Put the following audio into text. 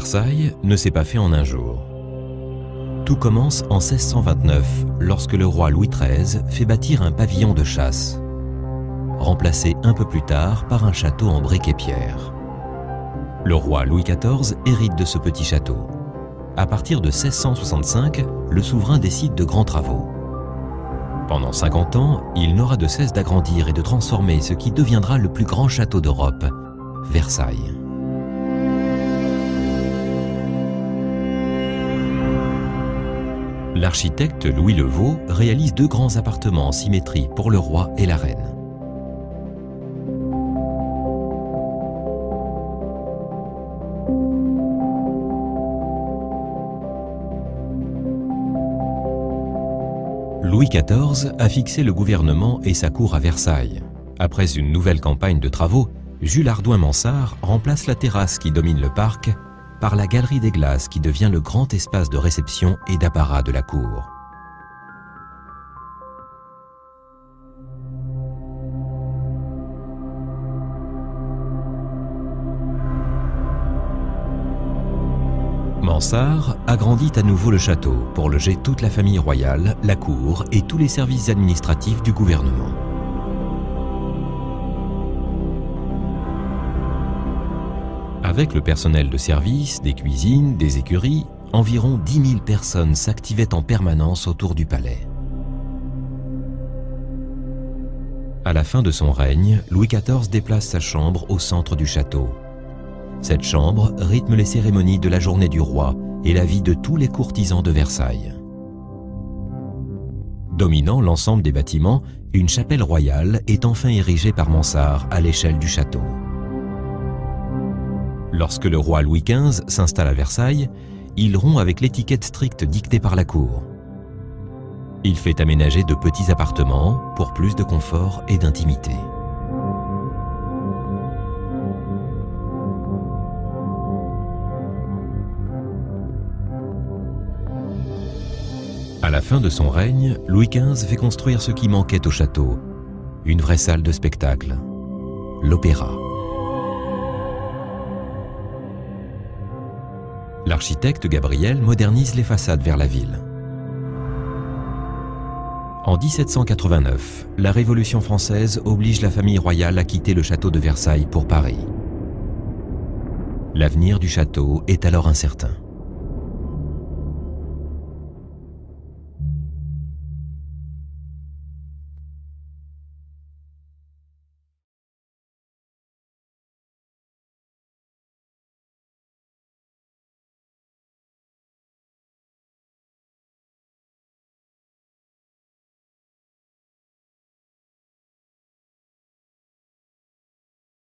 Versailles ne s'est pas fait en un jour. Tout commence en 1629, lorsque le roi Louis XIII fait bâtir un pavillon de chasse, remplacé un peu plus tard par un château en briques et pierre. Le roi Louis XIV hérite de ce petit château. À partir de 1665, le souverain décide de grands travaux. Pendant 50 ans, il n'aura de cesse d'agrandir et de transformer ce qui deviendra le plus grand château d'Europe, Versailles. L'architecte Louis Le Vau réalise 2 grands appartements en symétrie pour le roi et la reine. Louis XIV a fixé le gouvernement et sa cour à Versailles. Après une nouvelle campagne de travaux, Jules Hardouin-Mansart remplace la terrasse qui domine le parc par la galerie des glaces qui devient le grand espace de réception et d'apparat de la cour. Mansart agrandit à nouveau le château pour loger toute la famille royale, la cour et tous les services administratifs du gouvernement. Avec le personnel de service, des cuisines, des écuries, environ 10 000 personnes s'activaient en permanence autour du palais. À la fin de son règne, Louis XIV déplace sa chambre au centre du château. Cette chambre rythme les cérémonies de la journée du roi et la vie de tous les courtisans de Versailles. Dominant l'ensemble des bâtiments, une chapelle royale est enfin érigée par Mansart à l'échelle du château. Lorsque le roi Louis XV s'installe à Versailles, il rompt avec l'étiquette stricte dictée par la cour. Il fait aménager de petits appartements pour plus de confort et d'intimité. À la fin de son règne, Louis XV fait construire ce qui manquait au château, une vraie salle de spectacle, l'opéra. L'architecte Gabriel modernise les façades vers la ville. En 1789, la Révolution française oblige la famille royale à quitter le château de Versailles pour Paris. L'avenir du château est alors incertain.